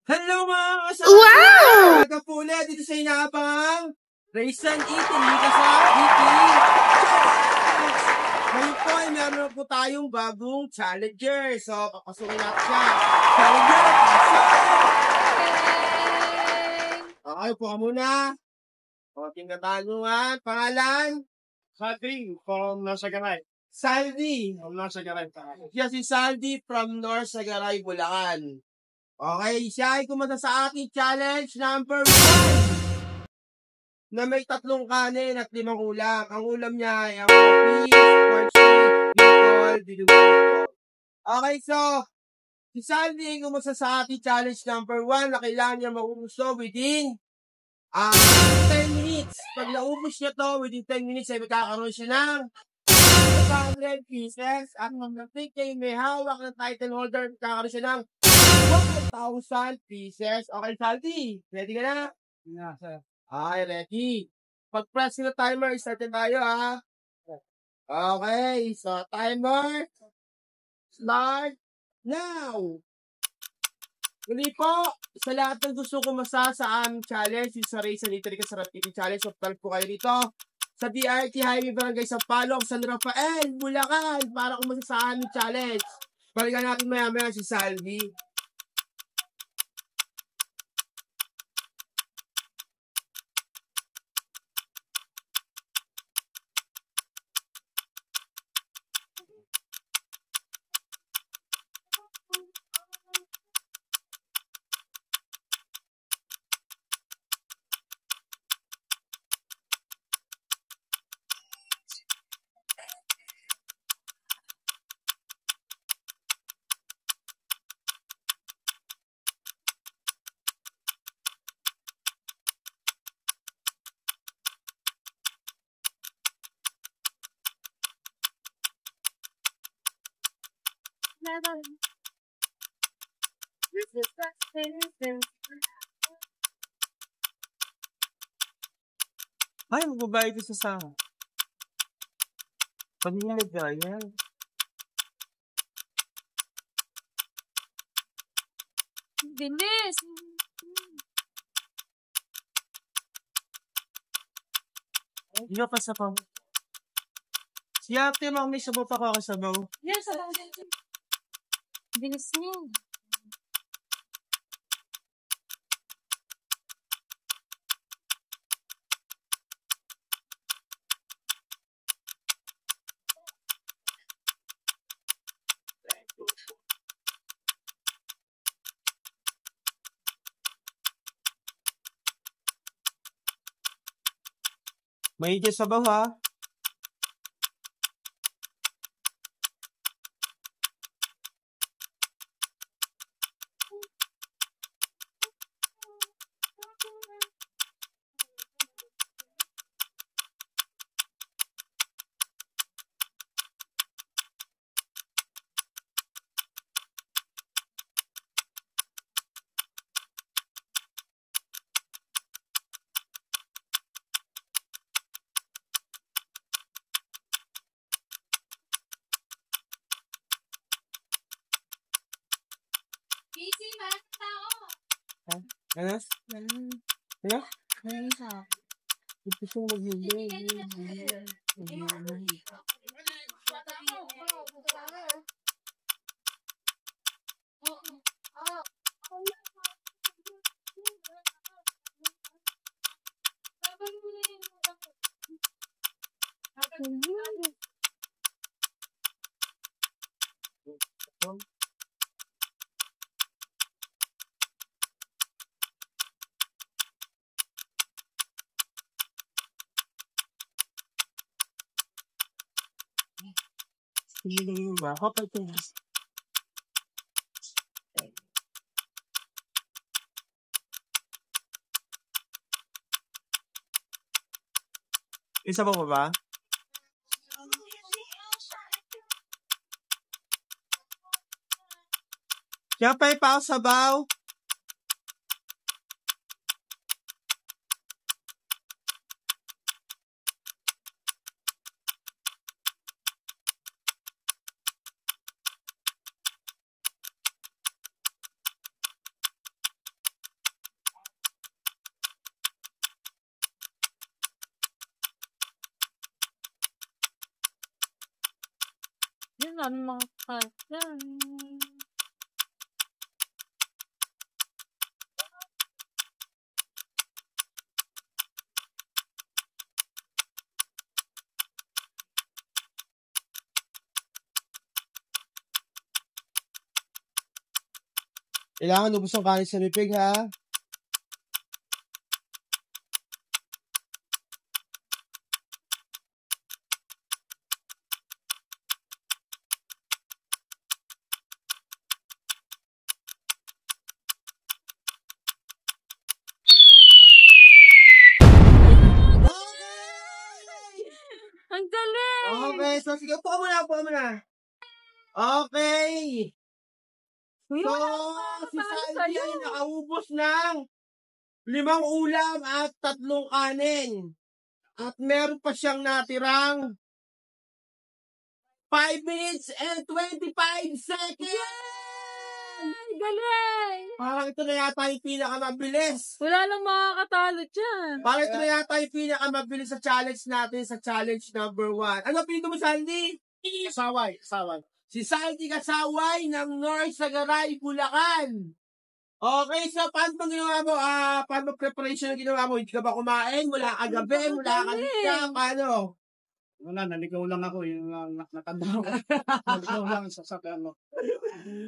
Hello mga kasama! Wow! Welcome po ulit dito sa inaabangang Race and Eating dito sa BP. Ngayon po ay meron po tayong bagong challenger. So, papasukin natin siya. Challenger! Okay, po ka muna. Konting katanungan. Pangalan? Saldi from Nasagaray. Saldi. From Nasagaray. Siya si Saldi from North Sagaray, Bulacan. Okay, siya ay kumasa sa ating challenge number 1 na may 3 kanin at 5 ulam. Ang ulam niya ay ang coffee, pork steak, bacon, dinuguan. Okay, so, si Sandy ay kumasa sa ating challenge number 1 na kailangan niya mauuso within 10 minutes. Pag naubos niya to, within 10 minutes ay magkakaroon siya ng 500 pieces. At mag-think niya yung may hawak ng title holder, magkakaroon siya ng 1,000 pieces. Okay, Salty? Ready ka na? Yeah, sir. Okay, ready. Pag-press ko na timer, start na tayo, ha? Okay, so timer. Start now. Muli po, sa lahat ng gusto kumasa sa aming challenge, yung sa Race and Eating Kasarap Eating Challenge, so po kayo dito sa BRT Highway Barangay Sampaloc, San Rafael, Bulacan, para kumasa sa aming challenge. Balikan natin maya-maya si Salvi. Ay, magbabayad ko sa panilag ka yan. Bilis! Hindi ka pa sabaw. Si ate, may sabaw pa ako sabaw. Yes, bilis niya. May sabaw ha. Busy ba ang tao? Ano? Ano? Ano sa? Ito siya mag-ibig. Ako pa ito. Isa pa ba? Kaya pa ipaw sabaw. Ano mga kaya? Kailangan ubos ang kanin sa bibig, ha? Ang galing! Okay, so sige, upo ka muna. Okay. Uy, So, wala si akong Sandy sa'yo. ay nakaubos ng 5 ulam at 3 kanin. At meron pa siyang natirang 5 minutes and 25 seconds! Ang galing! Parang ito na yata yung pinakamabilis. Wala lang makakatalo dyan. Parang ito na yata yung pinakamabilis sa challenge natin sa challenge number 1. Ano pinito mo, Sandy? Kasaway. Si Sandy Kasaway ng North Sagaray, Bulacan. Okay, so paano bang ginawa mo? Paano preparation ang ginawa mo? Hindi ka ba kumain? Mula kagabi? Mula kanina? Paano? Wala, naligaw lang ako. Yung natanda ko. Naligaw lang sa sakyan mo.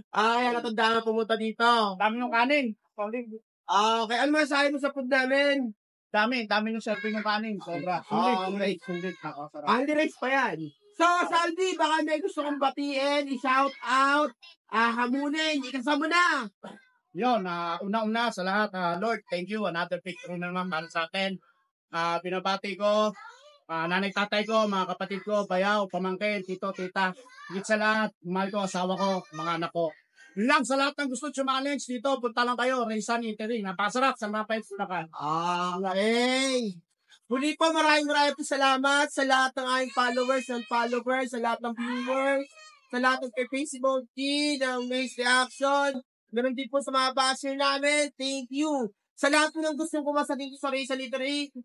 Ay, natanda na pumunta dito. Dami ng kanin. Okay, ano masasabi mo sa food namin? Dami yung serving ng kanin. Sobra. Okay. Sulit. Ako, sarap. Andy Rex pa yan. So, Sandy, baka may gusto kong batiin, i-shout out, hamunin, ikasama mo na. Yun, una-una sa lahat, Lord, thank you. Another victory na naman para sa atin. Binabati ko, nanay tatay ko, mga kapatid ko, bayaw, pamangkin, tito, tita. Higit sa lahat, mahal ko, asawa ko, mga anak ko. Yun lang, sa lahat ng gusto challenge dito, punta lang kayo, Raysan Eatery. Napasarap sa mga paitsulakan. Okay. Muli po, maraming po salamat sa lahat ng aking followers, sa lahat ng viewers, sa lahat ng kay Facebook team, ng Maze Reaction. Meron din po sa mga basher namin. Thank you. Sa lahat po ng gustong pumasa dito sa Raysan Eatery,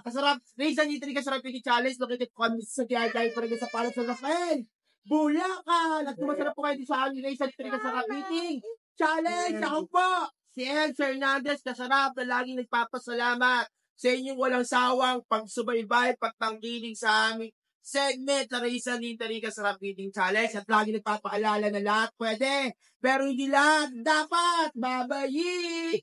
kasarap, Raysan Eatery Kasarap Eating Challenge, located po kami sa Tiagay, Paragay sa Palos San Rafael, Bulacan. At kumasarap po kayo dito sa aking Raysan Eatery Kasarap Eating Challenge. Ako po, si Elsa Hernandez Kasarap, na laging nagpapasalamat sa inyong walang sawang pagsubaybay, pagtanggiling sa aming segment na Raysan Eatery Kasarap Eating Challenge. At lagi nagpapaalala na lahat pwede, pero hindi lahat dapat babayi.